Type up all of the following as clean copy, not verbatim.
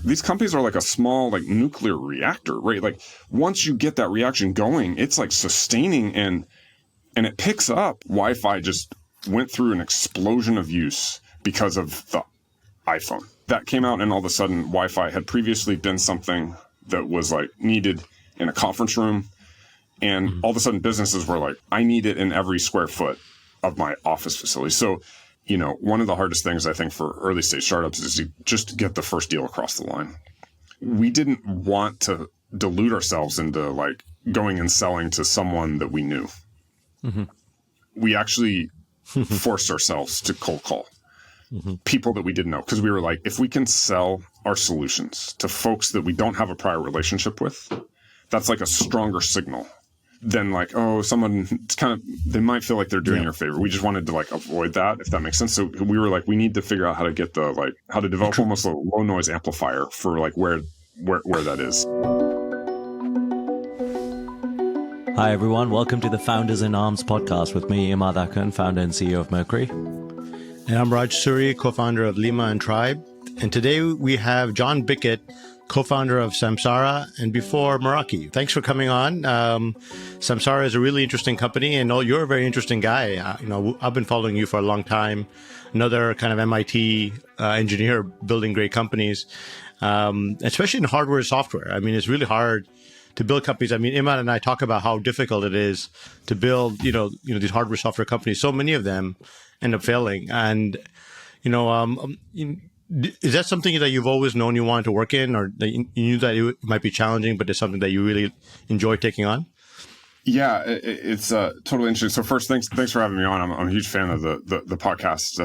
these companies are like a small like nuclear reactor, right? Like once you get that reaction going, it's like sustaining and it picks up. Wi-Fi just went through an explosion of use because of the iPhone. That came out, and all of a sudden Wi-Fi had previously been something that was like needed in a conference room. And all of a sudden businesses were like, I need it in every square foot of my office facility. So, one of the hardest things I think for early stage startups is to just get the first deal across the line. We didn't want to dilute ourselves into like going and selling to someone that we knew. Mm-hmm. We actually forced ourselves to cold call people that we didn't know, because we were like, if we can sell our solutions to folks that we don't have a prior relationship with, that's like a stronger signal than like, oh, someone, it's kind of, they might feel like they're doing you a favor. We just wanted to like avoid that, if that makes sense. So we were like, we need to figure out how to get how to develop almost a low noise amplifier for like where that is. Hi, everyone. Welcome to the Founders in Arms podcast with me, Immad and founder and CEO of Meraki. And I'm Raj Suri, co-founder of Lima and Tribe. And today we have John Bicket, co-founder of Samsara, and before Meraki. Thanks for coming on. Samsara is a really interesting company, and you're a very interesting guy. I've been following you for a long time. Another kind of MIT engineer building great companies, especially in hardware and software. I mean, it's really hard to build companies. I mean, Immad and I talk about how difficult it is to build, these hardware software companies. So many of them end up failing, and is that something that you've always known you wanted to work in, or that you knew that it might be challenging, but it's something that you really enjoy taking on? Yeah, it's totally interesting. So first, thanks for having me on. I'm a huge fan of the podcast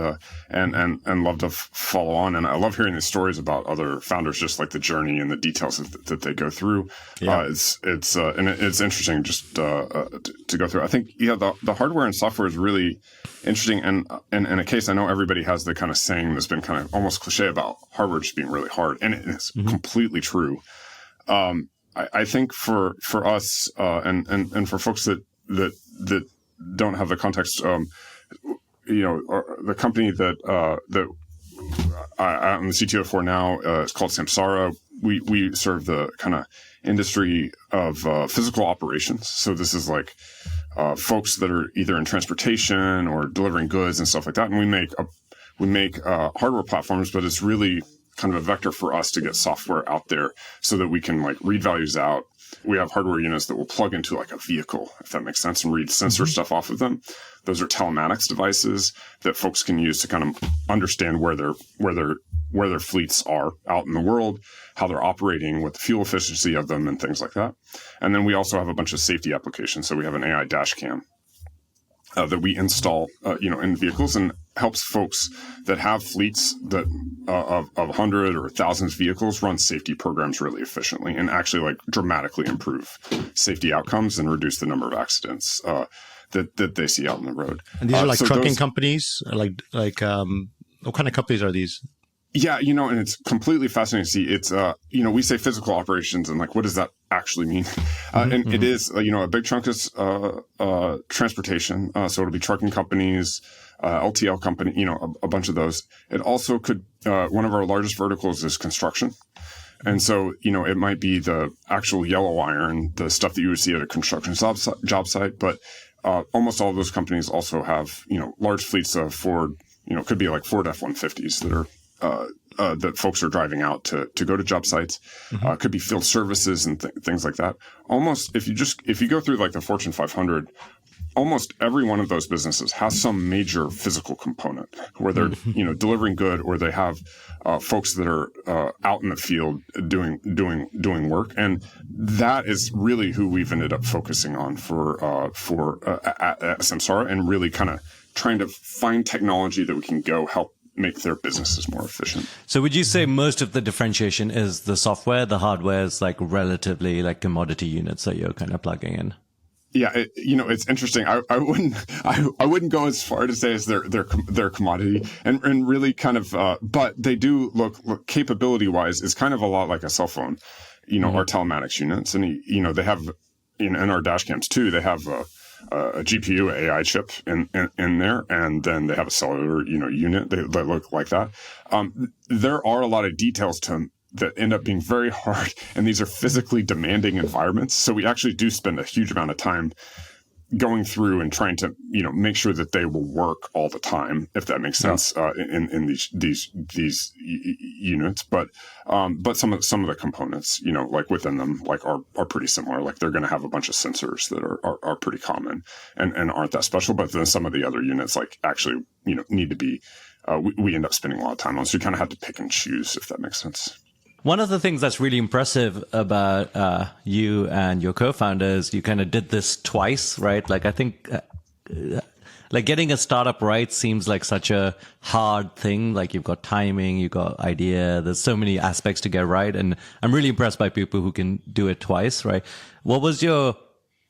and love to follow on. And I love hearing the stories about other founders, just like the journey and the details that they go through. Yeah. It's interesting just to go through. I think the hardware and software is really interesting. And in a case, I know everybody has the kind of saying that's been kind of almost cliche about hardware just being really hard, and it is completely true. I think for us and for folks that don't have the context, the company that I'm the CTO for now is called Samsara. We serve the kind of industry of physical operations. So this is like folks that are either in transportation or delivering goods and stuff like that. And we make hardware platforms, but it's really kind of a vector for us to get software out there so that we can like read values out. We have hardware units that will plug into like a vehicle, if that makes sense, and read sensor stuff off of them. Those are telematics devices that folks can use to kind of understand where their fleets are out in the world, how they're operating, what the fuel efficiency of them, and things like that. And then we also have a bunch of safety applications. So we have an AI dash cam that we install, in vehicles, and helps folks that have fleets that of 100 or thousands of vehicles run safety programs really efficiently and actually like dramatically improve safety outcomes and reduce the number of accidents that they see out on the road. And these are like trucking companies, like what kind of companies are these? Yeah, and it's completely fascinating to see. It's, we say physical operations, and like, what does that actually mean? And it is, a big chunk is transportation. So it'll be trucking companies, LTL company, a bunch of those. It also could, one of our largest verticals is construction. And so, it might be the actual yellow iron, the stuff that you would see at a construction job site. But almost all of those companies also have, large fleets of Ford, could be like Ford F-150s that are that folks are driving out to go to job sites. Could be field services and things like that. Almost, if you go through like the Fortune 500, almost every one of those businesses has some major physical component where they're, delivering good, or they have folks that are out in the field doing work. And that is really who we've ended up focusing on for at Samsara, and really kind of trying to find technology that we can go help make their businesses more efficient. So would you say most of the differentiation is the software, the hardware is like relatively like commodity units that you're kind of plugging in? Yeah, it's interesting. I wouldn't go as far to say as their commodity, and really kind of, but they do look capability wise is kind of a lot like a cell phone, our telematics units, and they have in our dash cams too. They have a GPU AI chip in there, and then they have a cellular unit that look like that. There are a lot of details to that end up being very hard. And these are physically demanding environments. So we actually do spend a huge amount of time going through and trying to, make sure that they will work all the time, if that makes sense, in these units. But some of the components, like within them, like are pretty similar. Like they're going to have a bunch of sensors that are pretty common and aren't that special. But then some of the other units, like actually, need to be, we end up spending a lot of time on. So you kind of have to pick and choose, if that makes sense. One of the things that's really impressive about you and your co-founders, you kind of did this twice, right? Like I think like getting a startup right seems like such a hard thing. Like you've got timing, you've got idea. There's so many aspects to get right. And I'm really impressed by people who can do it twice, right? What was your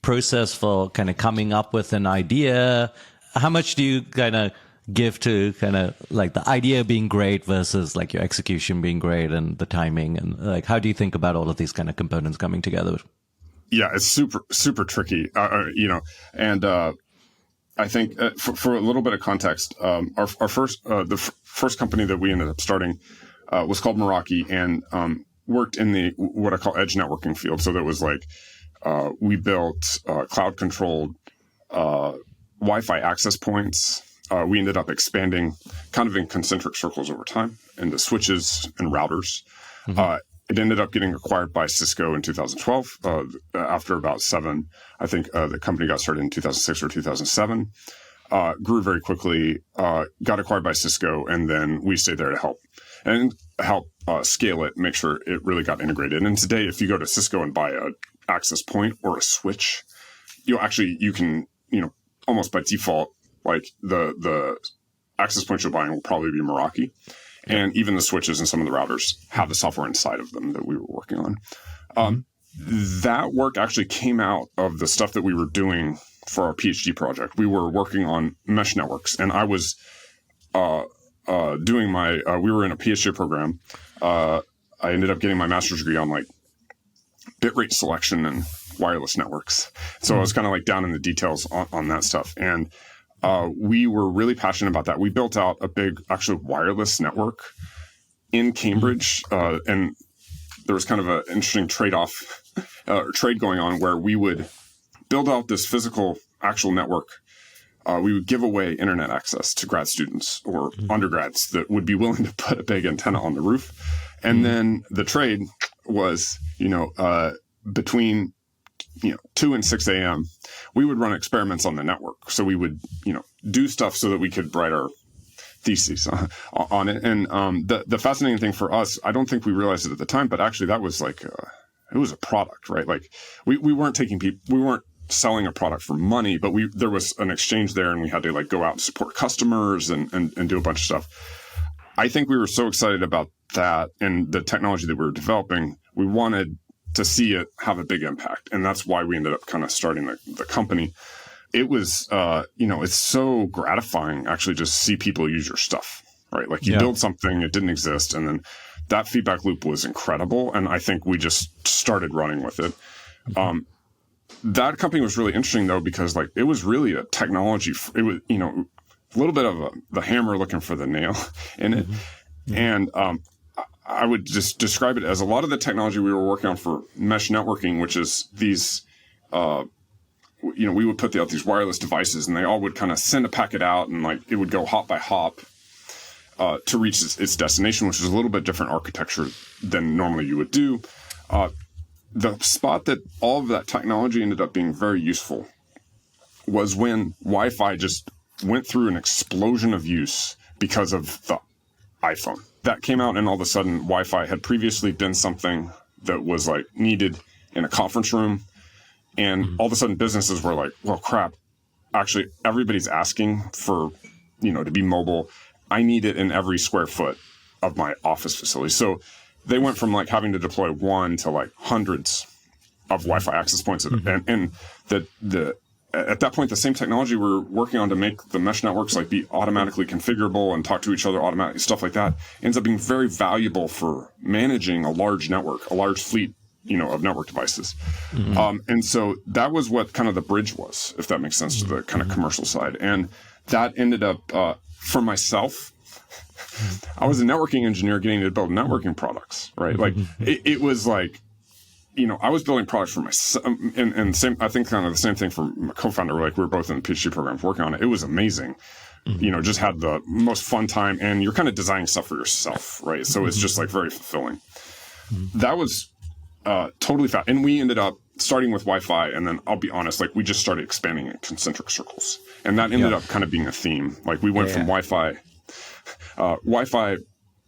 process for kind of coming up with an idea? How much do you kind of give to kind of like the idea being great versus like your execution being great and the timing, and like how do you think about all of these kind of components coming together? Yeah, it's super tricky, and I think for a little bit of context, our first the first company that we ended up starting was called Meraki, and worked in the what I call edge networking field. So that was like we built cloud controlled Wi-Fi access points. We ended up expanding kind of in concentric circles over time into switches and routers. Mm-hmm. It ended up getting acquired by Cisco in 2012. After about 7, I think the company got started in 2006 or 2007. Grew very quickly, got acquired by Cisco, and then we stayed there to help scale it, make sure it really got integrated. And today, if you go to Cisco and buy a access point or a switch, you can, almost by default, like the access points you're buying will probably be Meraki. And even the switches and some of the routers have the software inside of them that we were working on. That work actually came out of the stuff that we were doing for our PhD project. We were working on mesh networks, and I was doing we were in a PhD program. I ended up getting my master's degree on like bitrate selection and wireless networks. So I was kind of like down in the details on that stuff. And we were really passionate about that. We built out a big, actually wireless network in Cambridge. And there was kind of an interesting trade going on where we would build out this physical actual network. We would give away internet access to grad students or undergrads that would be willing to put a big antenna on the roof. And then the trade was, between 2 and 6 a.m., we would run experiments on the network. So we would, do stuff so that we could write our theses on it. And the fascinating thing for us, I don't think we realized it at the time, but actually that was like, it was a product, right? Like we weren't we weren't selling a product for money, but there was an exchange there, and we had to like go out and support customers and do a bunch of stuff. I think we were so excited about that and the technology that we were developing, we wanted to see it have a big impact. And that's why we ended up kind of starting the company. It was, it's so gratifying actually just see people use your stuff, right? Like you build something, it didn't exist. And then that feedback loop was incredible. And I think we just started running with it. That company was really interesting though, because like it was really a technology. It was, a little bit of the hammer looking for the nail in it. And, I would just describe it as a lot of the technology we were working on for mesh networking, which is these, we would put out these wireless devices, and they all would kind of send a packet out, and like it would go hop by hop to reach its destination, which is a little bit different architecture than normally you would do. The spot that all of that technology ended up being very useful was when Wi-Fi just went through an explosion of use because of the iPhone. That came out, and all of a sudden Wi-Fi had previously been something that was like needed in a conference room. And all of a sudden businesses were like, well, crap, actually everybody's asking for, to be mobile. I need it in every square foot of my office facility. So they went from like having to deploy one to like hundreds of Wi-Fi access points. And at that point, the same technology we're working on to make the mesh networks like be automatically configurable and talk to each other automatically, stuff like that, ends up being very valuable for managing a large network, a large fleet, of network devices. And so that was what kind of the bridge was, if that makes sense, to the kind of commercial side. And that ended up, for myself, I was a networking engineer getting to build networking products, right? Like it was like, I was building products for myself, and same, I think kind of the same thing for my co-founder. Like we were both in the PhD programs working on it. It was amazing. Just had the most fun time, and you're kind of designing stuff for yourself, right? So it's just like very fulfilling. That was totally fast. And we ended up starting with Wi-Fi, and then I'll be honest, like we just started expanding in concentric circles, and that ended up kind of being a theme. Like we went from Wi-Fi.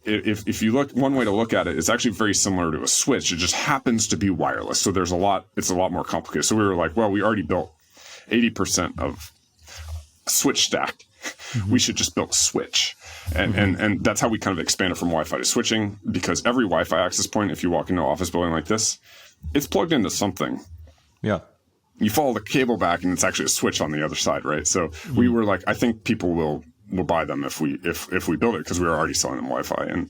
If you look, one way to look at it, it's actually very similar to a switch. It just happens to be wireless. So it's a lot more complicated. So we were like, well, we already built 80% of switch stack. We should just build a switch. And that's how we kind of expanded from Wi-Fi to switching, because every Wi-Fi access point, if you walk into an office building like this, it's plugged into something. Yeah. You follow the cable back and it's actually a switch on the other side, right? So we were like, I think people will buy them if we build it, because we were already selling them Wi-Fi, and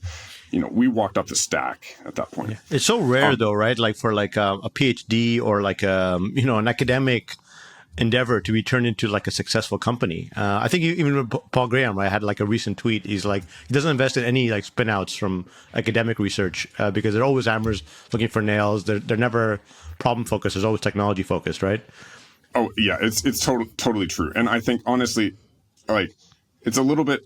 we walked up the stack at that point. It's so rare though, right? Like for like a PhD or like an academic endeavor to be turned into like a successful company. I think even Paul Graham, right, had like a recent tweet. He's like, he doesn't invest in any like spin outs from academic research because they're always hammers looking for nails. They're never problem focused. There's always technology focused, right? Oh yeah, it's totally true. And I think honestly, like, it's a little bit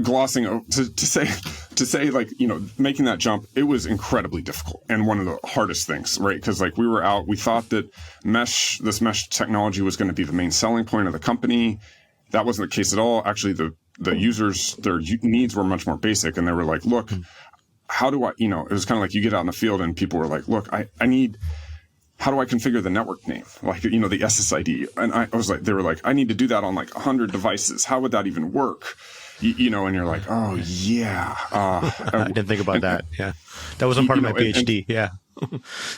glossing to say like, making that jump, it was incredibly difficult and one of the hardest things, right? Because like we thought that this mesh technology was going to be the main selling point of the company. That wasn't the case at all. Actually, the users, their needs were much more basic, and they were like, look, how do I, it was kind of like you get out in the field and people were like, look, I need, how do I configure the network name? Like, the SSID. And I was like, they were like, I need to do that on like 100 devices. How would that even work? And you're like, oh yeah. I didn't think about that. Yeah. That wasn't part of my PhD. Yeah.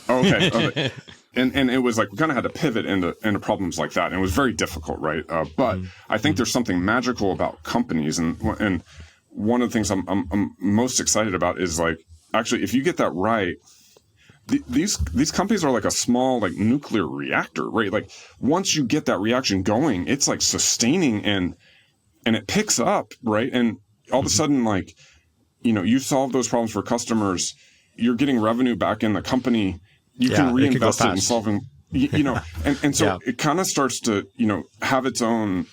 Okay. And it was like, we kind of had to pivot into problems like that. And it was very difficult, right? But I think there's something magical about companies. And one of the things I'm most excited about is like, actually, if you get that right, these companies are like a small like nuclear reactor, right? Like once you get that reaction going, it's like sustaining and it picks up, right? And all of a sudden, like, you solve those problems for customers, you're getting revenue back in the company, you can reinvest it in solving, and so it kind of starts to, have its own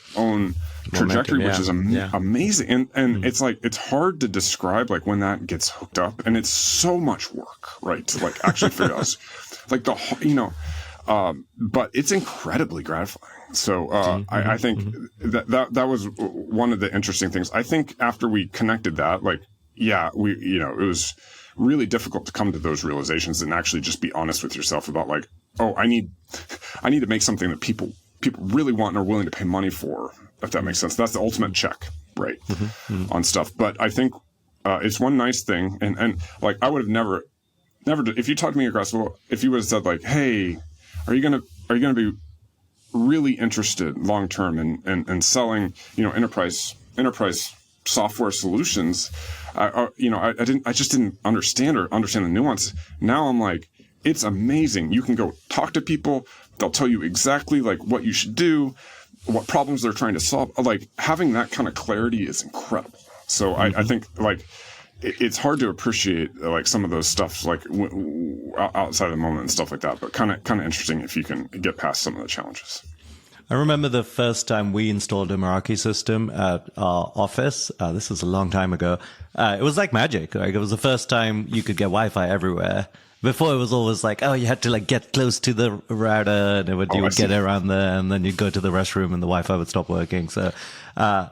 trajectory, which is amazing. And it's like, it's hard to describe like when that gets hooked up, and it's so much work, right? To like actually figure out like but it's incredibly gratifying. So, I think that was one of the interesting things. I think after we connected that, like, it was really difficult to come to those realizations and actually just be honest with yourself about like, oh, I need to make something that people really want and are willing to pay money for, if that makes sense. That's the ultimate check, right? On stuff. But I think, it's one nice thing. And like, I would have never, if you talked to me across, if you would have said like, hey, are you going to be really interested long-term in selling, enterprise software solutions, I just didn't understand the nuance. Now I'm like, it's amazing. You can go talk to people. They'll tell you exactly like what you should do, what problems they're trying to solve. Like having that kind of clarity is incredible. So I think like it's hard to appreciate like some of those stuff like outside of the moment and stuff like that, but kind of interesting if you can get past some of the challenges. I remember the first time we installed a Meraki system at our office. This was a long time ago. It was like magic. Like it was the first time you could get Wi-Fi everywhere. Before it was always like, oh, you had to like get close to the router, and you would get around there, and then you'd go to the restroom, and the Wi-Fi would stop working. So, I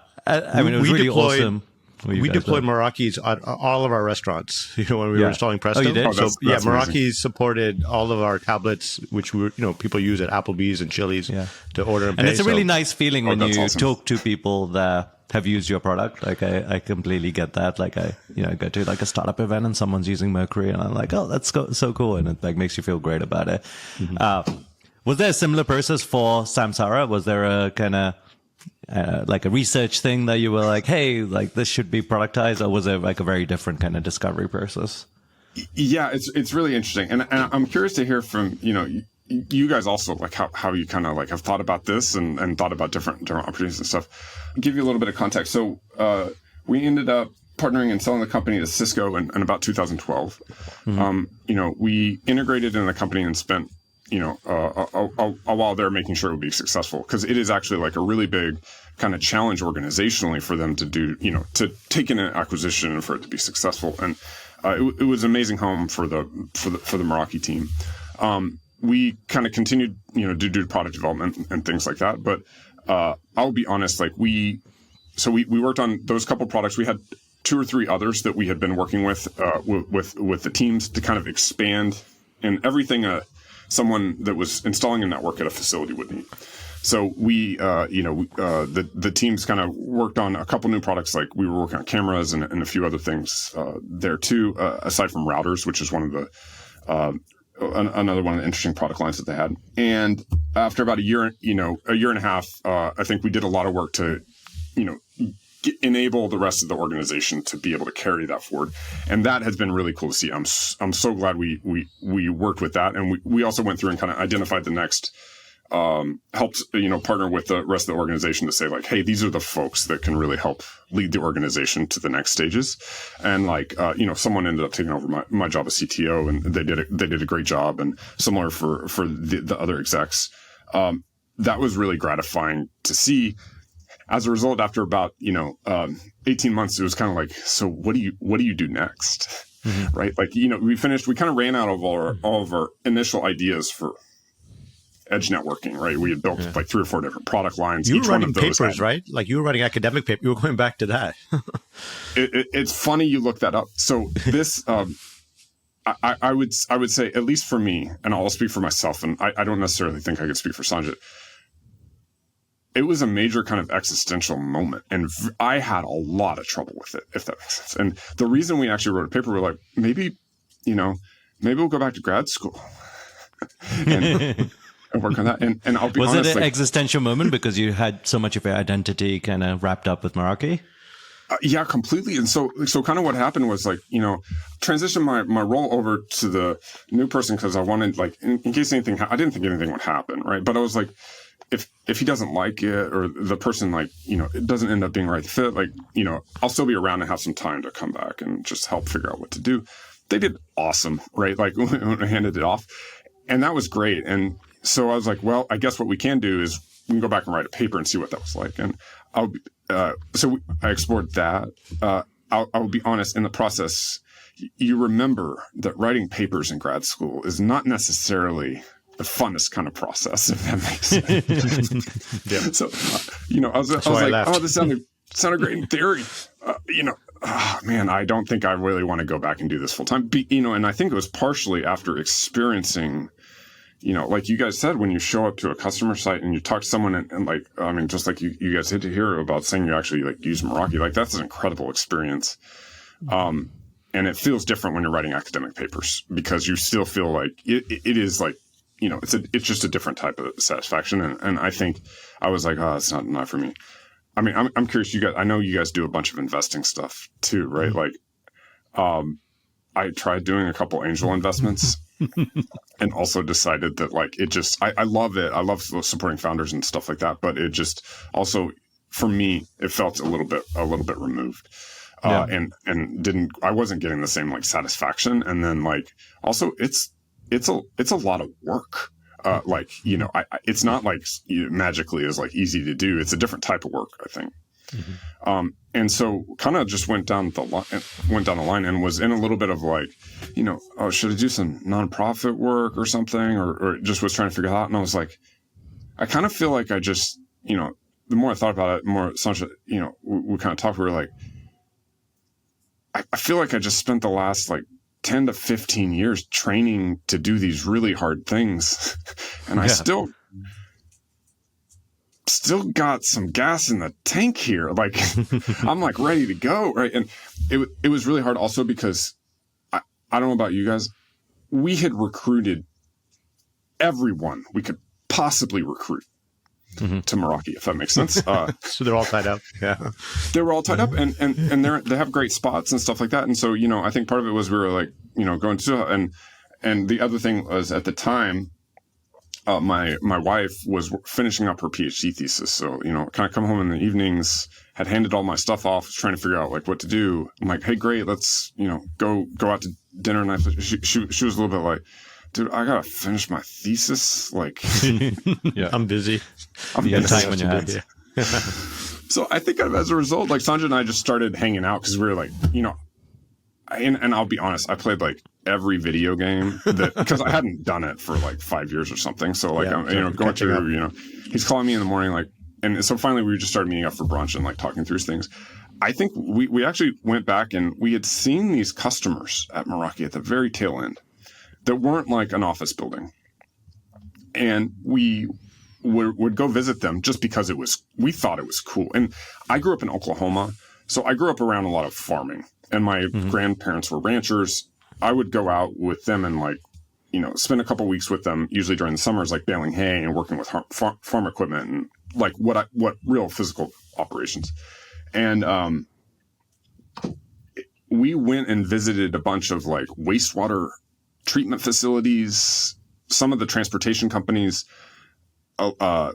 mean, it was really awesome. We deployed Merakis at all of our restaurants, when we were installing Presto. Oh, you did? So that's Merakis supported all of our tablets, which people use at Applebee's and Chili's to order and pay. And it's a really nice feeling when you talk to people that have used your product. Like I completely get that. Like I go to like a startup event and someone's using Mercury, and I'm like, oh, that's so cool, and it like makes you feel great about it. Was there a similar process for Samsara? Was there a kind of like a research thing that you were like, hey, like this should be productized, or was it like a very different kind of discovery process? Yeah, it's really interesting, and I'm curious to hear from you guys also, like how you kind of like have thought about this and thought about different opportunities and stuff. I'll give you a little bit of context. So we ended up partnering and selling the company to Cisco in about 2012. We integrated in the company and spent, a while there making sure it would be successful, because it is actually like a really big kind of challenge organizationally for them to do, to take in an acquisition and for it to be successful. And it was an amazing home for the Meraki team. We kind of continued, to do product development and things like that. But I'll be honest, like we worked on those couple products. We had 2 or 3 others that we had been working with the teams to kind of expand in everything someone that was installing a network at a facility would need. So we, the teams kind of worked on a couple new products. Like we were working on cameras and a few other things there too, aside from routers, which is one of the another one of the interesting product lines that they had. And after about a year and a half, I think we did a lot of work to, enable the rest of the organization to be able to carry that forward. And that has been really cool to see. I'm so glad we worked with that. And we also went through and kind of identified the next, helped, partner with the rest of the organization to say like, hey, these are the folks that can really help lead the organization to the next stages. And like, someone ended up taking over my job as CTO, and they did a great job, and similar for the other execs. That was really gratifying to see. As a result, after about, 18 months, it was kind of like, so what do you do next? Mm-hmm. Right? Like, we kind of ran out of all of our initial ideas for edge networking, right? We had built like 3 or 4 different product lines. You were running papers, right? Like you were running academic papers. You were going back to that. It's funny you look that up. So this, I would say, at least for me, and I'll speak for myself, and I don't necessarily think I could speak for Sanjit. It was a major kind of existential moment, and I had a lot of trouble with it, if that makes sense. And the reason we actually wrote a paper, we're like, maybe we'll go back to grad school and work on that. And I'll be honest. Was it an existential moment because you had so much of your identity kind of wrapped up with Meraki? Yeah, completely. And so kind of what happened was like, transition my role over to the new person, because I wanted, like, in case anything, I didn't think anything would happen, right? But I was like, if he doesn't like it, or the person, like, it doesn't end up being right fit, like, I'll still be around and have some time to come back and just help figure out what to do. They did awesome, right? Like when I handed it off, and that was great. And so I was like, well, I guess what we can do is we can go back and write a paper and see what that was like. And I explored that. I'll be honest, in the process, you remember that writing papers in grad school is not necessarily the funnest kind of process, if that makes sense. Yeah. So, I was like, oh, this sounded great in theory. Man, I don't think I really want to go back and do this full time. And I think it was partially after experiencing, like you guys said, when you show up to a customer site and you talk to someone and like, I mean, just like you guys had to hear about saying you actually like use Meraki, like that's an incredible experience. And it feels different when you're writing academic papers, because you still feel like it is like, it's just a different type of satisfaction. And I think I was like, oh, it's not for me. I mean, I'm curious, you guys, I know you guys do a bunch of investing stuff too, right? Mm-hmm. Like, I tried doing a couple angel investments and also decided that like, I love it. I love supporting founders and stuff like that, but it just also, for me, it felt a little bit removed. And I wasn't getting the same like satisfaction. And then like, also it's a lot of work. It's not like magically is like easy to do. It's a different type of work, I think. Mm-hmm. And so kind of just went down the line and was in a little bit of like, should I do some nonprofit work or something? Or just was trying to figure it out. And I was like, I kind of feel like I just, the more I thought about it, the more Sanjit, we kind of talked, we were like, I feel like I just spent the last like 10 to 15 years training to do these really hard things. And I still got some gas in the tank here. Like I'm like ready to go. Right. And it was really hard also because I don't know about you guys. We had recruited everyone we could possibly recruit to Meraki, if that makes sense. So they're all tied up. Yeah. They were all tied up and they have great spots and stuff like that. And so, I think part of it was we were like, going to, and the other thing was at the time, my wife was finishing up her PhD thesis. So, kind of come home in the evenings, had handed all my stuff off, was trying to figure out like what to do. I'm like, hey, great, let's, go out to dinner. And she was a little bit like, dude, I gotta finish my thesis. Like, yeah, I'm busy. I'm busy. Time on your hands. So I think as a result, like Sanjay and I just started hanging out because we were like, and I'll be honest, I played like every video game because I hadn't done it for like 5 years or something. So like, I'm, going through, he's calling me in the morning, like, and so finally we just started meeting up for brunch and like talking through things. I think we actually went back and we had seen these customers at Meraki at the very tail end that weren't like an office building. And we would go visit them just because we thought it was cool. And I grew up in Oklahoma, so I grew up around a lot of farming, and my grandparents were ranchers. I would go out with them and like, spend a couple weeks with them, usually during the summers, like baling hay and working with farm equipment and like what real physical operations. And we went and visited a bunch of like wastewater treatment facilities, some of the transportation companies.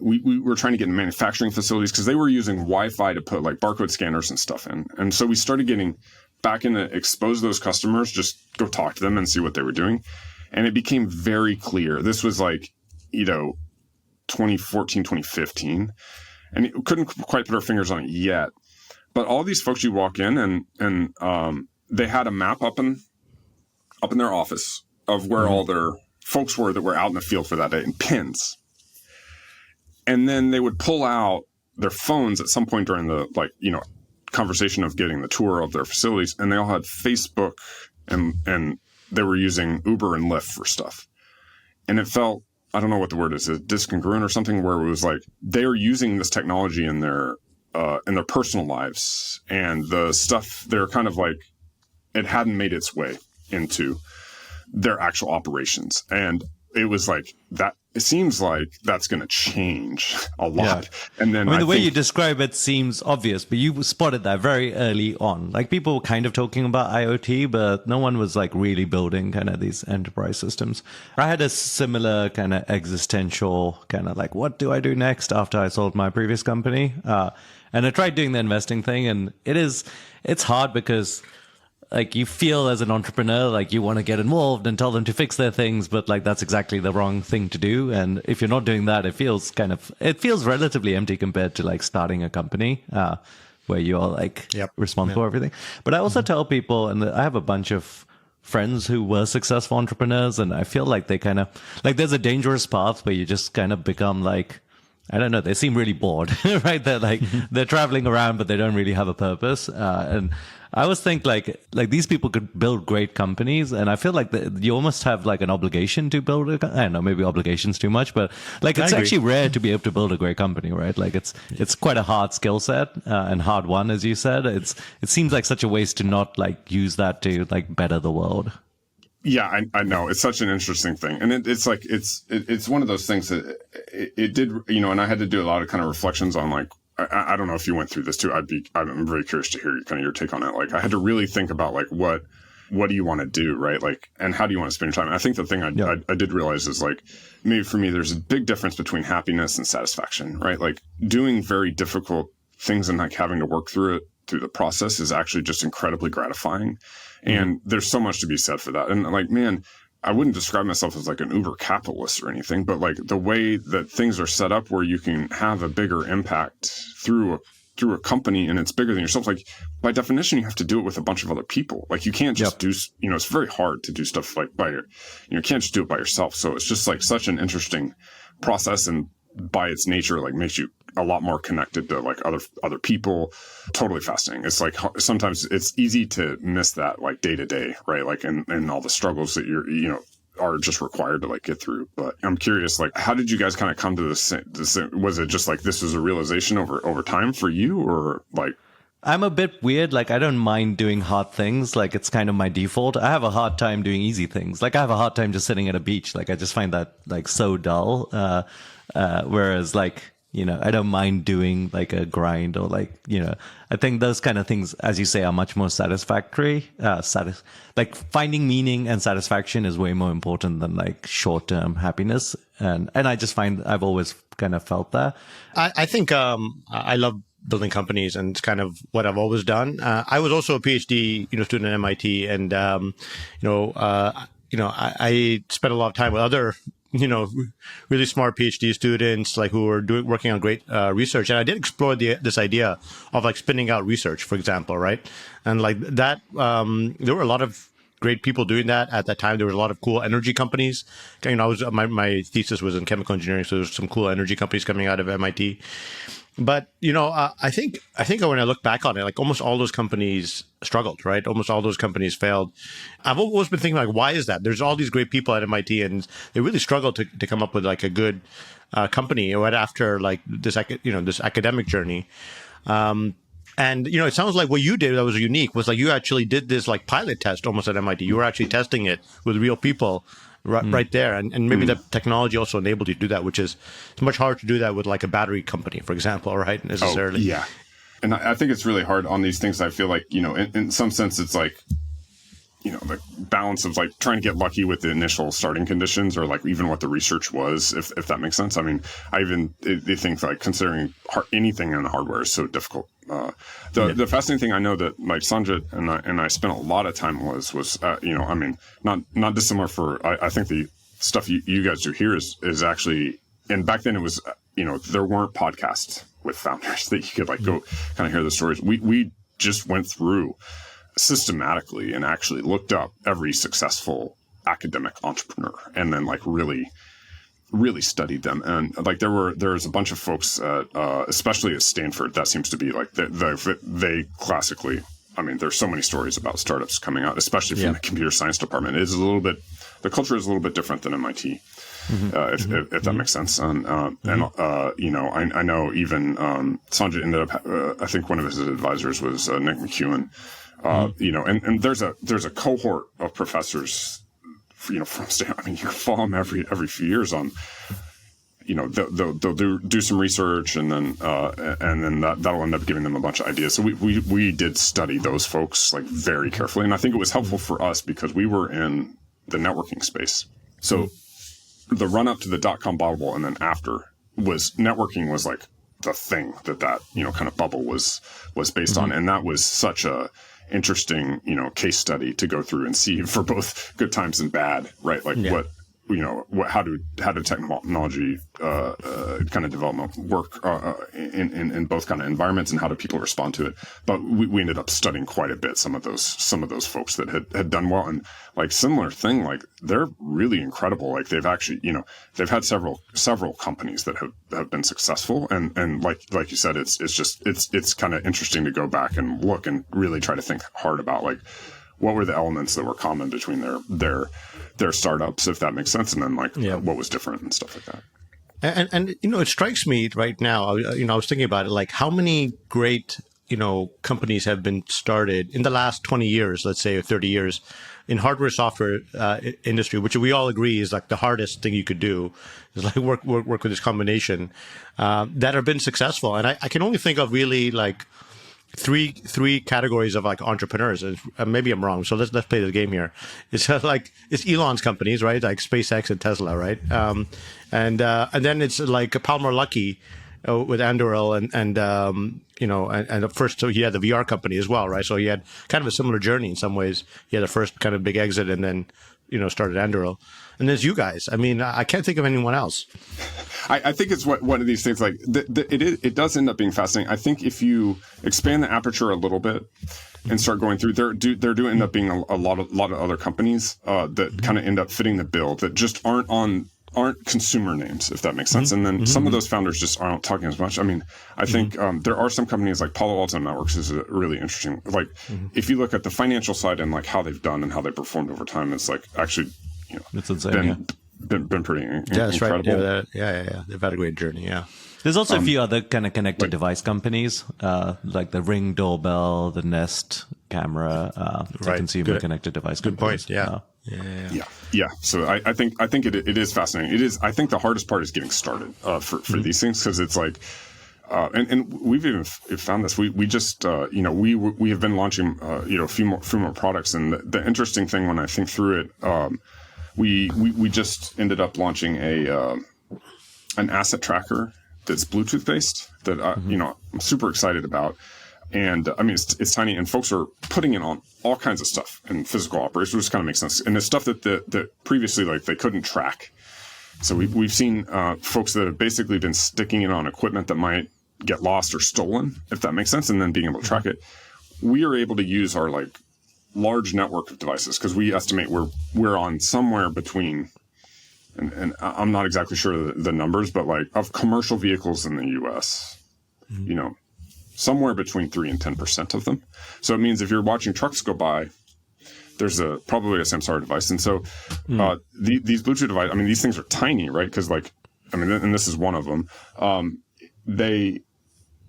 We were trying to get in manufacturing facilities because they were using Wi-Fi to put like barcode scanners and stuff in. And so we started getting back in to expose those customers, just go talk to them and see what they were doing. And it became very clear. This was like, 2014, 2015. And we couldn't quite put our fingers on it yet. But all these folks, you walk in and they had a map up in their office of where all their folks were that were out in the field for that day, and pins. And then they would pull out their phones at some point during the conversation of getting the tour of their facilities, and they all had Facebook and they were using Uber and Lyft for stuff. And it felt, I don't know what the word is, discongruent or something, where it was like they're using this technology in their personal lives, and the stuff they're kind of like it hadn't made its way into their actual operations. And it was like that. It seems like that's going to change a lot. Yeah. And then the way you describe it seems obvious, but you spotted that very early on. Like people were kind of talking about IoT, but no one was like really building kind of these enterprise systems. I had a similar kind of existential kind of like, what do I do next after I sold my previous company? And I tried doing the investing thing, and it's hard because like you feel as an entrepreneur, like you want to get involved and tell them to fix their things, but like that's exactly the wrong thing to do. And if you're not doing that, it feels relatively empty compared to like starting a company, where you're like responsible for everything. But I also tell people, and I have a bunch of friends who were successful entrepreneurs, and I feel like they kind of like there's a dangerous path where you just kind of become like, I don't know, they seem really bored, right? They're like, they're traveling around, but they don't really have a purpose. And I always think like these people could build great companies, and I feel like you almost have like an obligation to build I don't know, maybe obligation's too much, but like it's actually rare to be able to build a great company, right? Like it's quite a hard skill set, and hard one, as you said. It seems like such a waste to not like use that to like better the world. Yeah, I know. It's such an interesting thing. And it's like, it's one of those things that it did, and I had to do a lot of kind of reflections on like, I don't know if you went through this too. I'm very curious to hear kind of your take on it. Like I had to really think about like, what do you want to do? Right. Like, and how do you want to spend your time? And I think the thing I did realize is like, maybe for me, there's a big difference between happiness and satisfaction, right? Like doing very difficult things and like having to work through the process is actually just incredibly gratifying. And there's so much to be said for that. And like, man, I wouldn't describe myself as like an uber capitalist or anything, but like the way that things are set up where you can have a bigger impact through a company and it's bigger than yourself. Like by definition, you have to do it with a bunch of other people. Like you can't just do, it's very hard to do stuff like you can't just do it by yourself. So it's just like such an interesting process, and by its nature, like makes you a lot more connected to like other people. Totally fascinating. It's like sometimes it's easy to miss that like day to day, right? Like and all the struggles that are just required to like get through. But I'm curious, like how did you guys kind of come to this? Was it just like this was a realization over time for you, or like? I'm a bit weird. Like, I don't mind doing hard things. Like, it's kind of my default. I have a hard time doing easy things. Like, I have a hard time just sitting at a beach. Like, I just find that like so dull. Whereas like I don't mind doing like a grind or like, I think those kind of things, as you say, are much more satisfactory. Like finding meaning and satisfaction is way more important than like short-term happiness. And I just find I've always kind of felt that. I think I love building companies, and it's kind of what I've always done. I was also a PhD, student at MIT, and I spent a lot of time with other, really smart PhD students, like who were working on great research. And I did explore this idea of like spinning out research, for example, right? And like that, there were a lot of great people doing that at that time. There was a lot of cool energy companies. My thesis was in chemical engineering, so there's some cool energy companies coming out of MIT. But, I think when I look back on it, like almost all those companies struggled, right? Almost all those companies failed. I've always been thinking like, why is that? There's all these great people at MIT, and they really struggled to come up with like a good company right after like this academic journey. And, it sounds like what you did that was unique was like you actually did this like pilot test almost at MIT. You were actually testing it with real people right there. And maybe the technology also enabled you to do that, which is it's much harder to do that with like a battery company, for example, right? Necessarily. Oh, yeah. And I think it's really hard on these things. I feel like, in some sense, it's like, the balance of like trying to get lucky with the initial starting conditions or like even what the research was, if that makes sense. I mean, they think like considering anything in the hardware is so difficult. The fascinating thing I know that like Sanjit and I spent a lot of time was not dissimilar for, I think the stuff you guys do here is actually, and back then it was, there weren't podcasts with founders that you could like go kind of hear the stories. We just went through systematically and actually looked up every successful academic entrepreneur and then like really studied them. And like there's a bunch of folks especially at Stanford that seems to be like they classically, I mean, there's so many stories about startups coming out, especially from the computer science department. It is the culture is a little bit different than MIT. If that makes sense. And I know even Sanjay ended up, I think one of his advisors was Nick McEwen. And there's a cohort of professors, from Stanford. I mean, you can follow them every few years on, they'll do some research and then that'll end up giving them a bunch of ideas. So we did study those folks like very carefully. And I think it was helpful for us because we were in the networking space. So the run up to the .com bubble and then after networking was like the thing that kind of bubble was based on. And that was such a interesting, case study to go through and see for both good times and bad, right? Like how do technology kind of development work in both kind of environments, and how do people respond to it? But we ended up studying quite a bit some of those folks that had done well, and like similar thing, like they're really incredible. Like they've actually they've had several companies that have been successful, and like you said, it's kind of interesting to go back and look and really try to think hard about like what were the elements that were common between their startups, if that makes sense, and then what was different and stuff like that. And it strikes me right now. I was thinking about it, like how many great companies have been started in the last 20 years, let's say, or 30 years, in hardware software industry, which we all agree is like the hardest thing you could do, is like work with this combination that have been successful. And I can only think of really like three categories of like entrepreneurs. Maybe I'm wrong, so let's play the game here. It's it's Elon's companies, right? Like SpaceX and Tesla, right? And then it's like Palmer Luckey with Anduril and at first, so he had the VR company as well, right? So he had kind of a similar journey in some ways. He had a first kind of big exit and then started Anduril. And there's you guys. I mean, I can't think of anyone else. I think it's one of these things like it does end up being fascinating. I think if you expand the aperture a little bit and start going through, there do end up being a lot of other companies that kind of end up fitting the bill that just aren't consumer names, if that makes sense. And then some of those founders just aren't talking as much. I mean, I think there are some companies like Palo Alto Networks is really interesting. Like if you look at the financial side and like how they've done and how they performed over time, it's like actually, it's insane. Been pretty that's incredible. Right. Yeah. They've had a great journey. Yeah. There's also a few other kind of connected device companies, like the Ring doorbell, the Nest camera, Right. consumer Good. connected device. Good point. companies. Yeah. So I think it is fascinating. It is. I think the hardest part is getting started for these things, because it's like, and we've even found this. We just we have been launching a few more products, and the interesting thing when I think through it, we just ended up launching an asset tracker that's Bluetooth based that I'm super excited about. And I mean, it's tiny, and folks are putting it on all kinds of stuff in physical operations, which kind of makes sense. And it's stuff that previously, like, they couldn't track. So we've seen folks that have basically been sticking it on equipment that might get lost or stolen, if that makes sense, and then being able to track it. We are able to use our like large network of devices, because we estimate we're on somewhere between, and I'm not exactly sure the numbers, but like of commercial vehicles in the U.S., somewhere between 3 and 10% of them. So it means if you're watching trucks go by, there's probably a Samsara device. And so these Bluetooth devices, I mean, these things are tiny, right? Because and this is one of them.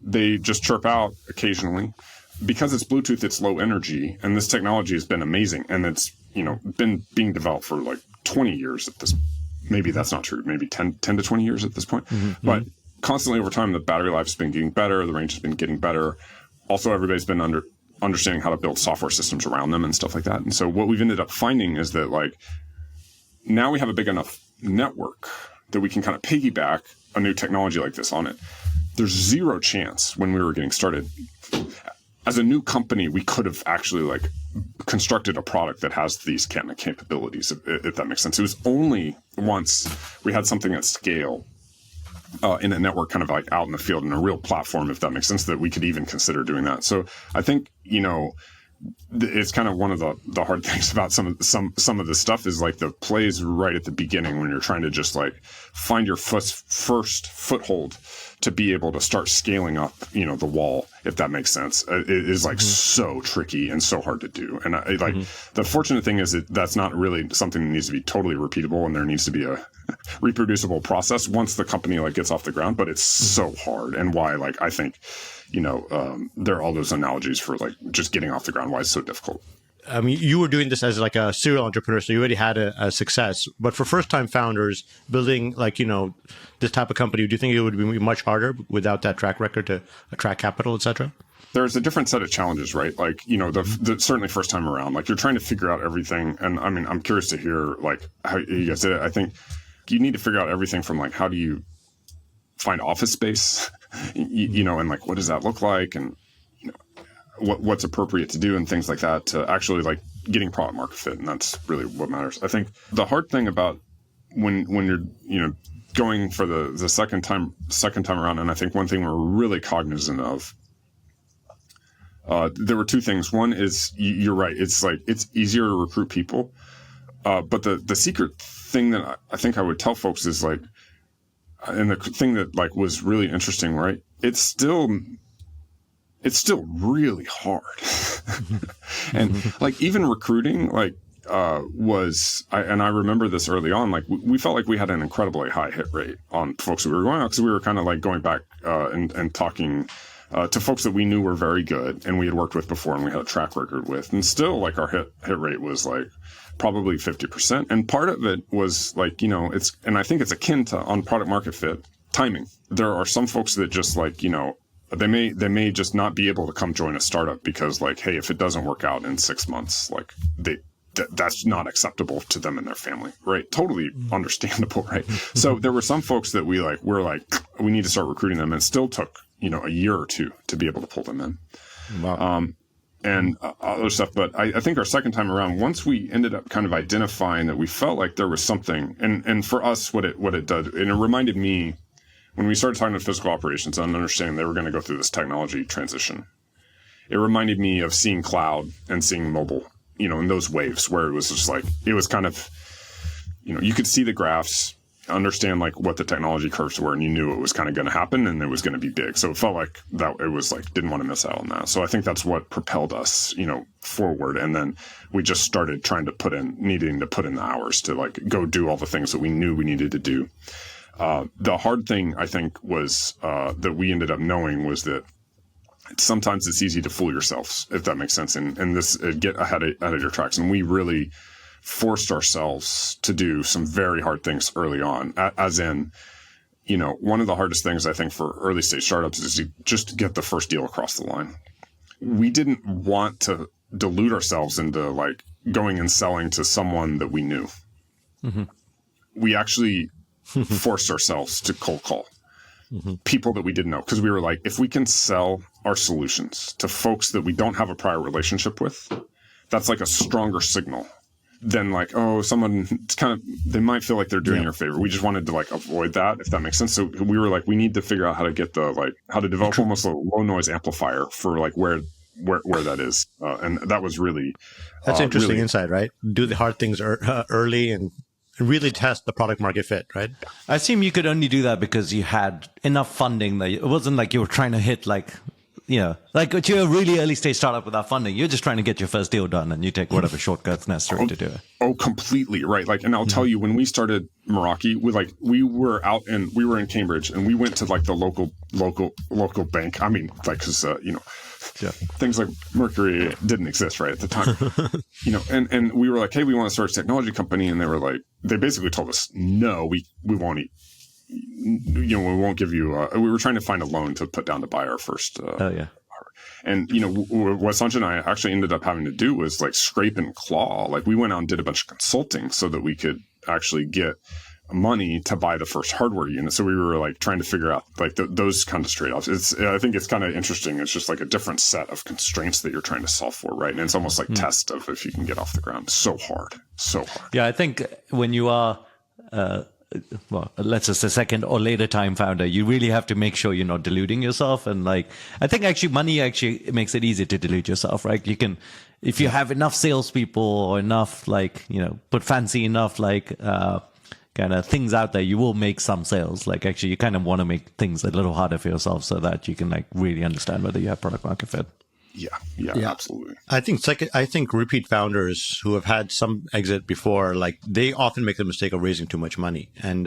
They just chirp out occasionally. Because it's Bluetooth, it's low energy, and this technology has been amazing, and it's been being developed for like 20 years at this. Maybe that's not true. Maybe 10 to 20 years at this point. But constantly over time, the battery life has been getting better. The range has been getting better. Also, everybody's been understanding how to build software systems around them and stuff like that. And so what we've ended up finding is that, like, now we have a big enough network that we can kind of piggyback a new technology like this on it. There's zero chance when we were getting started, as a new company, we could have actually like constructed a product that has these kind of capabilities, if that makes sense. It was only once we had something at scale in a network, kind of like out in the field, in a real platform, if that makes sense, that we could even consider doing that. So I think, it's kind of one of the hard things about some of this stuff is like the plays right at the beginning, when you're trying to just like find your first foothold to be able to start scaling up, the wall, if that makes sense. It is like so tricky and so hard to do. And the fortunate thing is that that's not really something that needs to be totally repeatable, and there needs to be a reproducible process once the company like gets off the ground. But it's so hard, and why, like, I think, there are all those analogies for like just getting off the ground, why it's so difficult. I mean, you were doing this as like a serial entrepreneur, so you already had a success. But for first-time founders building this type of company, do you think it would be much harder without that track record to attract capital, et cetera? There's a different set of challenges, right? Like, the certainly first time around, like, you're trying to figure out everything. And I mean, I'm curious to hear like how you guys did it. I think you need to figure out everything from like, how do you find office space, and like, what does that look like? And what's appropriate to do and things like that, to actually like getting product market fit. And that's really what matters. I think the hard thing about when you're, going for the second time around. And I think one thing we're really cognizant of, there were two things. One is you're right. It's like, it's easier to recruit people. But the secret thing that I think I would tell folks is like, and the thing that like was really interesting, right? It's still really hard. And like, even recruiting, like, I remember this early on, like we felt like we had an incredibly high hit rate on folks that we were going out, because we were kind of like going back, and talking, to folks that we knew were very good and we had worked with before and we had a track record with. And still, like, our hit rate was like probably 50%. And part of it was like, and I think it's akin to on product market fit timing. There are some folks that just like, they may just not be able to come join a startup because, like, hey, if it doesn't work out in 6 months, like that's not acceptable to them and their family, right? Totally understandable, right? So there were some folks that we need to start recruiting them, and it still took, a year or two to be able to pull them in. Wow. And other stuff. But I think our second time around, once we ended up kind of identifying that we felt like there was something, and for us, what it did, and it reminded me, when we started talking to physical operations and understanding they were going to go through this technology transition, it reminded me of seeing cloud and seeing mobile, in those waves where it was just like, it was kind of, you could see the graphs, understand like what the technology curves were, and you knew it was kind of going to happen and it was going to be big. So it felt like that it was like, didn't want to miss out on that. So I think that's what propelled us, forward. And then we just started needing to put in the hours to like go do all the things that we knew we needed to do. The hard thing, I think, was that we ended up knowing was that sometimes it's easy to fool yourselves, if that makes sense, and this get ahead of your tracks. And we really forced ourselves to do some very hard things early on, as in, one of the hardest things I think for early stage startups is to just get the first deal across the line. We didn't want to dilute ourselves into like going and selling to someone that we knew. Mm-hmm. We actually forced ourselves to cold call people that we didn't know, because we were like, if we can sell our solutions to folks that we don't have a prior relationship with, that's like a stronger signal than like, oh, someone, it's kind of, they might feel like they're doing you a favor. We just wanted to like avoid that, if that makes sense. So we were like, we need to figure out how to get how to develop almost a low noise amplifier for like where that is. And that was really, that's interesting insight, right? Do the hard things early and really test the product market fit, right? I assume you could only do that because you had enough funding that it wasn't like you were trying to hit like you're a really early stage startup without funding. You're just trying to get your first deal done and you take whatever shortcuts necessary to do it. Oh, completely. Right. Like, and I'll tell you, when we started Meraki, we were in Cambridge and we went to like the local bank. I mean, like, cause, things like Mercury didn't exist right at the time, and we were like, hey, we want to start a technology company. And they were like, they basically told us, no, we won't we won't give you, we were trying to find a loan to put down to buy our first, and, what Sanjay and I actually ended up having to do was like scrape and claw. Like we went out and did a bunch of consulting so that we could actually get money to buy the first hardware unit. So we were like trying to figure out like those kind of trade-offs. I think it's kind of interesting. It's just like a different set of constraints that you're trying to solve for, right? And it's almost like test of if you can get off the ground. So hard. Yeah, I think when you are, let's just say second or later time founder, you really have to make sure you're not deluding yourself. And like, I think actually money actually makes it easy to delude yourself, right? You can, if you have enough salespeople or enough like, put fancy enough like, kind of things out there, you will make some sales. Like actually you kind of want to make things a little harder for yourself so that you can like really understand whether you have product market fit. Yeah, absolutely. I think repeat founders who have had some exit before, like they often make the mistake of raising too much money, and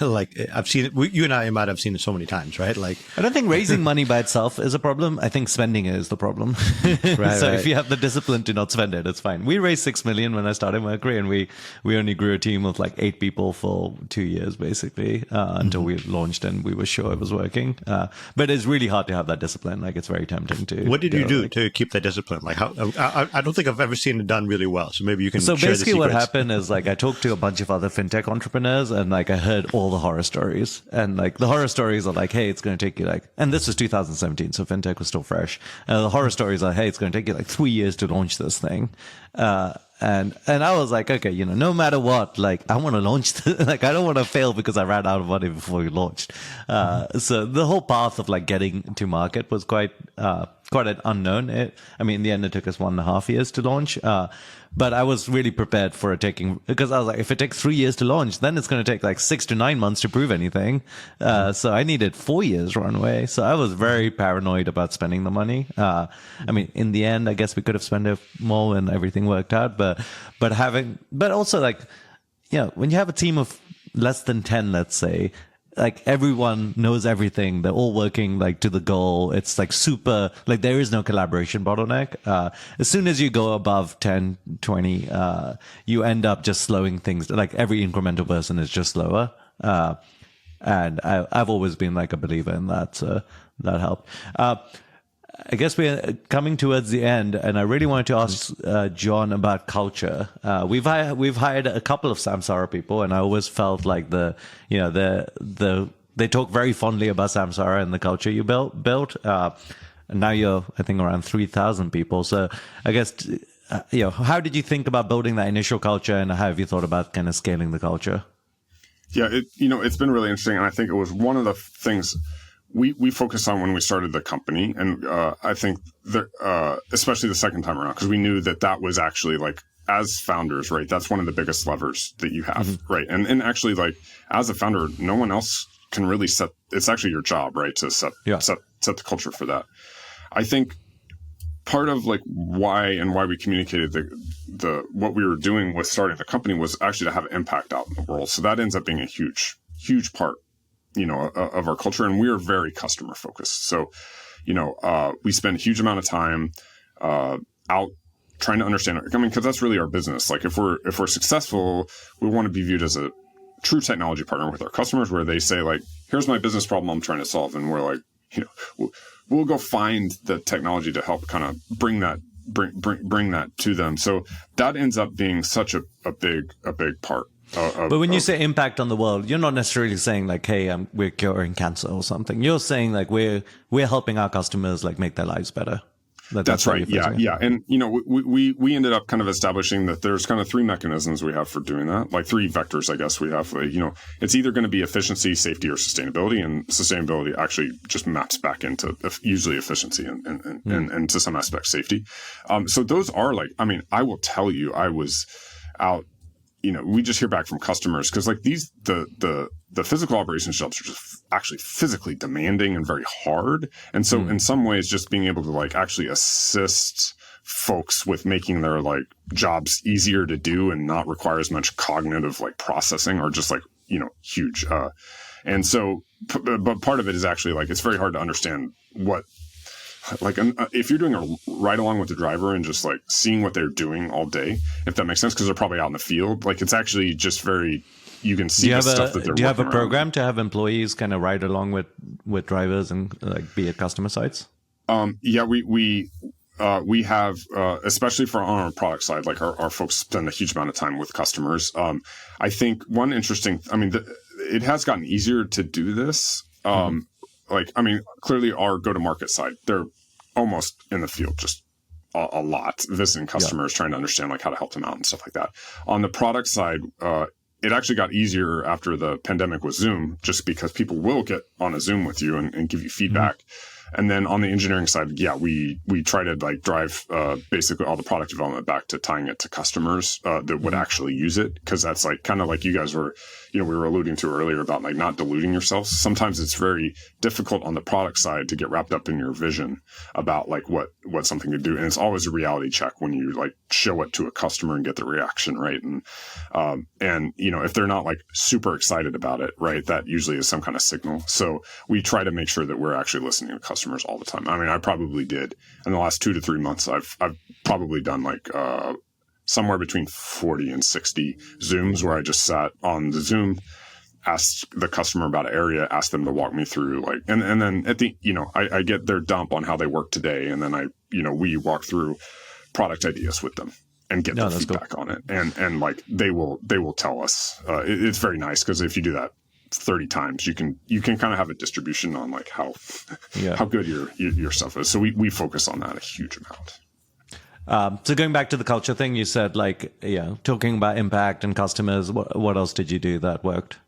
like I've seen it. You and I might have seen it so many times, right? Like I don't think raising money by itself is a problem. I think spending it is the problem. So if you have the discipline to not spend it, it's fine. We raised $6 million when I started Mercury, and we only grew a team of like 8 people for 2 years basically until we launched and we were sure it was working. But it's really hard to have that discipline. Like it's very tempting to. What did you do to keep that discipline? Like how I don't think I've ever seen it done really well. So maybe you can. So share basically, the what happened is like I talked to a bunch of other fintech entrepreneurs, and like I heard all the horror stories. And like the horror stories are like, hey, it's going to take you like, and this was 2017, so fintech was still fresh. The horror stories are, hey, it's going to take you like 3 years to launch this thing. And I was like, okay, no matter what, like I want to launch like I don't want to fail because I ran out of money before we launched. So the whole path of like getting to market was quite an unknown. In the end, it took us 1.5 years to launch. But I was really prepared for it because I was like, if it takes 3 years to launch, then it's going to take like 6 to 9 months to prove anything. So I needed 4 years runway. So I was very paranoid about spending the money. In the end, I guess we could have spent it more and everything worked out. But also like, when you have a team of less than 10, let's say, like everyone knows everything. They're all working like to the goal. It's like super, like there is no collaboration bottleneck. As soon as you go above 10, 20, you end up just slowing things. Like every incremental person is just slower. And I've always been like a believer in that. So that helped. I guess we're coming towards the end, and I really wanted to ask John about culture. We've hired a couple of Samsara people, and I always felt like they talk very fondly about Samsara and the culture you built. And now you're, I think, around 3,000 people. So I guess how did you think about building that initial culture, and how have you thought about kind of scaling the culture? Yeah, it's been really interesting, and I think it was one of the things we focused on when we started the company, and I think especially the second time around, because we knew that was actually like, as founders, right? That's one of the biggest levers that you have, right? And actually, like as a founder, no one else can really set. It's actually your job, right, to set the culture for that. I think part of like why we communicated the what we were doing with starting the company was actually to have an impact out in the world. So that ends up being a huge part, of our culture, and we are very customer focused. So, we spend a huge amount of time out trying to understand. I mean, because that's really our business. Like if we're successful, we want to be viewed as a true technology partner with our customers, where they say like, "Here's my business problem I'm trying to solve," and we're like, we'll go find the technology to help kind of bring that to them. So that ends up being such a big part. But when you say impact on the world, you're not necessarily saying like, "Hey, we're curing cancer" or something. You're saying like we're helping our customers like make their lives better. That's right. Yeah. And, we ended up kind of establishing that there's kind of three mechanisms we have for doing that, like three vectors, I guess we have. It's either going to be efficiency, safety, or sustainability. And sustainability actually just maps back into usually efficiency and to some aspect safety. So those are like, I mean, I will tell you, I was out, we just hear back from customers because like the physical operations jobs are just actually physically demanding and very hard. And so in some ways, just being able to like actually assist folks with making their like jobs easier to do and not require as much cognitive like processing are just like, huge. And so, but part of it is actually like, it's very hard to understand what, like if you're doing a ride along with the driver and just like seeing what they're doing all day, if that makes sense, because they're probably out in the field, like it's actually just very, you can see the stuff that they're working. Do you have a program around. to have employees kind of ride along with drivers and like be at customer sites? Yeah, we have, especially on our product side, like our folks spend a huge amount of time with customers. I think one interesting, it has gotten easier to do this. Clearly our go-to-market side, they're almost in the field just a lot, visiting customers, trying to understand like how to help them out and stuff like that. On the product side, it actually got easier after the pandemic with Zoom, just because people will get on a Zoom with you and give you feedback. And then on the engineering side, we try to like drive basically all the product development back to tying it to customers that would actually use it. Cause that's like kind of like you guys were, we were alluding to earlier about like not diluting yourselves. Sometimes it's very difficult on the product side to get wrapped up in your vision about like what something could do. And it's always a reality check when you like show it to a customer and get the reaction, right? And if they're not like super excited about it, right, that usually is some kind of signal. So we try to make sure that we're actually listening to customers all the time. I mean, I probably did in the last 2 to 3 months. I've probably done like somewhere between 40 and 60 Zooms where I just sat on the Zoom, asked the customer about an area, asked them to walk me through like, and then at the, I get their dump on how they work today. And then we walk through product ideas with them and get their feedback on it. And like, they will tell us, it's very nice. Cause if you do that 30 times, you can kind of have a distribution on like how good your stuff is. So we focus on that a huge amount. So going back to the culture thing, you said like, talking about impact and customers, what else did you do that worked?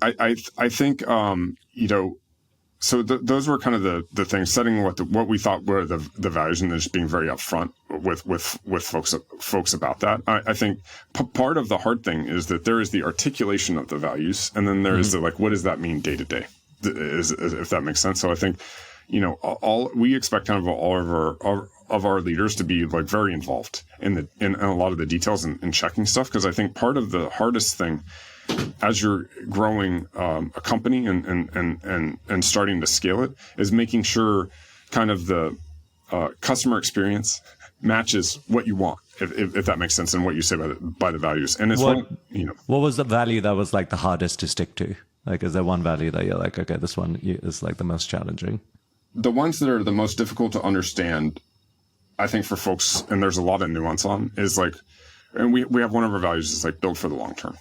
I think, so those were kind of the things, setting what we thought were the values and just being very upfront with folks about that. I think part of the hard thing is that there is the articulation of the values, and then there is the like, what does that mean day to day? If that makes sense. So I think, we expect kind of all of our leaders to be like very involved in a lot of the details and checking stuff. Because I think part of the hardest thing as you're growing a company and starting to scale it is making sure kind of the customer experience matches what you want, if that makes sense, and what you say by the values. And it's what was the value that was like the hardest to stick to? Like, is there one value that you're like, okay, this one is like the most challenging? The ones that are the most difficult to understand, I think for folks, and there's a lot of nuance on, is like, and we have one of our values is like build for the long term.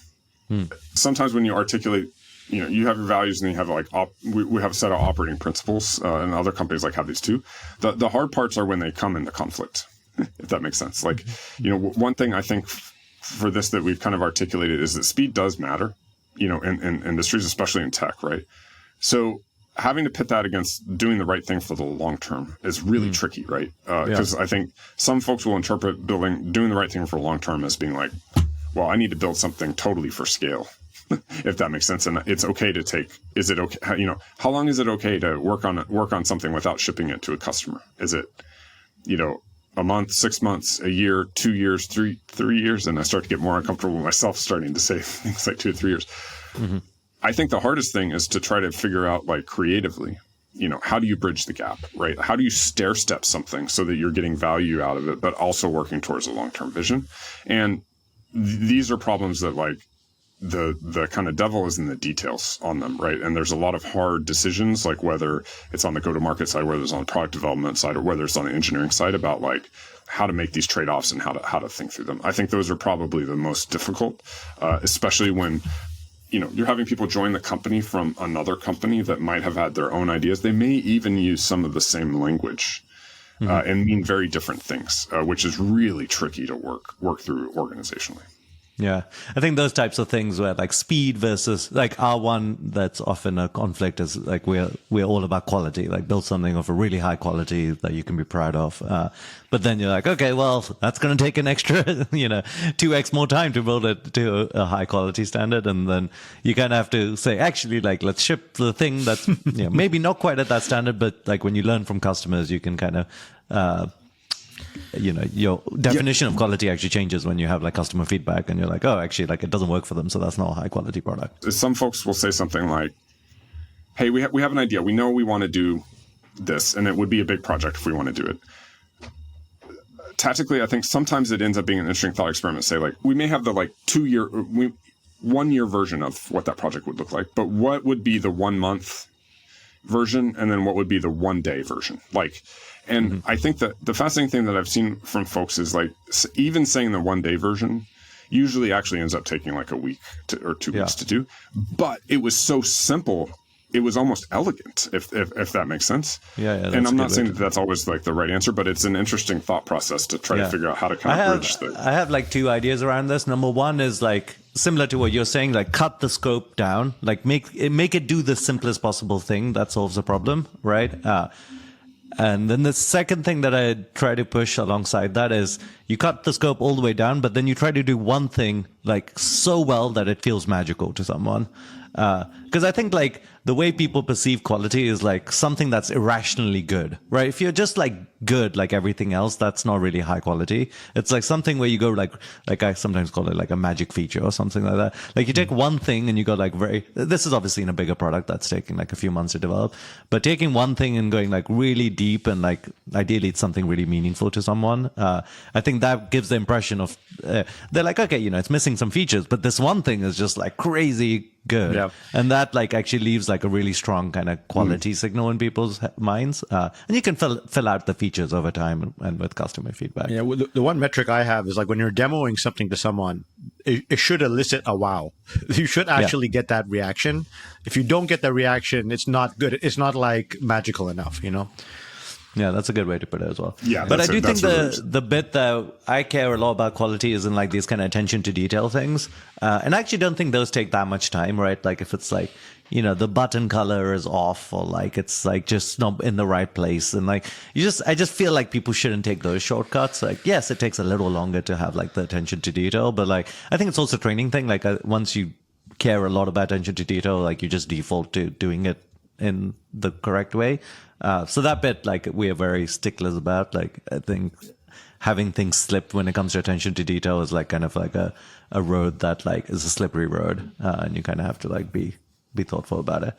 Sometimes when you articulate, you have your values and you have like, we have a set of operating principles, and other companies like have these too. The hard parts are when they come into conflict, if that makes sense. Like, one thing I think for this that we've kind of articulated is that speed does matter, in industries, especially in tech, right? So having to pit that against doing the right thing for the long term is really tricky, right? Because I think some folks will interpret doing the right thing for the long term as being like, well, I need to build something totally for scale, if that makes sense. And it's okay to how long is it okay to work on something without shipping it to a customer? Is it, a month, 6 months, a year, 2 years, 3 years? And I start to get more uncomfortable with myself starting to say things like 2 to 3 years. I think the hardest thing is to try to figure out like creatively, how do you bridge the gap, right? How do you stair step something so that you're getting value out of it, but also working towards a long-term vision? And these are problems that like the kind of devil is in the details on them, right? And there's a lot of hard decisions, like whether it's on the go-to-market side, whether it's on the product development side, or whether it's on the engineering side, about like how to make these trade-offs and how to think through them. I think those are probably the most difficult, especially when you're having people join the company from another company that might have had their own ideas. They may even use some of the same language and mean very different things, which is really tricky to work through organizationally. Yeah, I think those types of things where like speed versus like our one that's often a conflict is like we're all about quality, like build something of a really high quality that you can be proud of. But then you're like, okay, well, that's going to take an extra, 2x more time to build it to a high quality standard. And then you kind of have to say, actually, like, let's ship the thing that's maybe not quite at that standard, but like when you learn from customers, you can kind of, your definition of quality actually changes when you have like customer feedback and you're like, oh, actually, like it doesn't work for them. So that's not a high quality product. Some folks will say something like, hey, we have an idea. We know we want to do this, and it would be a big project if we want to do it. Tactically, I think sometimes it ends up being an interesting thought experiment. Say like, we may have the like 1 year version of what that project would look like, but what would be the 1 month version? And then what would be the 1 day version? And I think that the fascinating thing that I've seen from folks is like, even saying the 1 day version usually actually ends up taking like a week or 2 weeks to do. But it was so simple, it was almost elegant, if that makes sense. Yeah. And I'm not saying that that's always like the right answer, but it's an interesting thought process to try to figure out how to kind of bridge the. I have like 2 ideas around this. Number one is like similar to what you're saying, like cut the scope down, like make it do the simplest possible thing that solves the problem, right? And then the second thing that I try to push alongside that is you cut the scope all the way down, but then you try to do one thing like so well that it feels magical to someone. Because I think like the way people perceive quality is like something that's irrationally good, right? If you're just like good like everything else, that's not really high quality. It's like something where you go like I sometimes call it like a magic feature or something like that. Like you take one thing and you go like this is obviously in a bigger product that's taking like a few months to develop, but taking one thing and going like really deep and like ideally it's something really meaningful to someone. I think that gives the impression of they're like, okay, it's missing some features, but this one thing is just like crazy good. Yeah. And that like actually leaves like a really strong kind of quality signal in people's minds. And you can fill out the features over time and with customer feedback. Yeah. Well, the one metric I have is like when you're demoing something to someone, it should elicit a wow. You should actually get that reaction. If you don't get the reaction, it's not good. It's not like magical enough, Yeah, that's a good way to put it as well. Yeah, but I do think the bit that I care a lot about quality is in like these kind of attention to detail things. And I actually don't think those take that much time, right? Like if it's like, the button color is off or like it's like just not in the right place. And like I just feel like people shouldn't take those shortcuts. Like, yes, it takes a little longer to have like the attention to detail, but like I think it's also a training thing. Like once you care a lot about attention to detail, like you just default to doing it in the correct way. So that bit, like, we are very sticklers about. Like, I think having things slip when it comes to attention to detail is like kind of like a road that like is a slippery road, and you kind of have to like be thoughtful about it.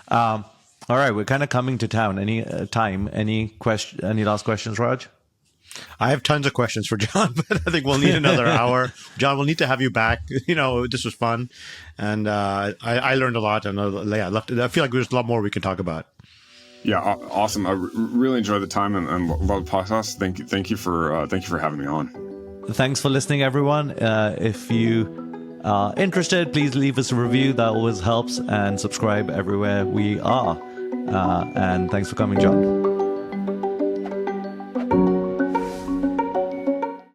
All right, we're kind of coming to town. Any last questions, Raj? I have tons of questions for John, but I think we'll need another hour. John, we'll need to have you back. This was fun, and I learned a lot, and I feel like there's a lot more we can talk about. Yeah, awesome. I really enjoyed the time and love the podcast. Thank you for having me on. Thanks for listening, everyone. If you are interested, please leave us a review. That always helps, and subscribe everywhere we are. And thanks for coming, John.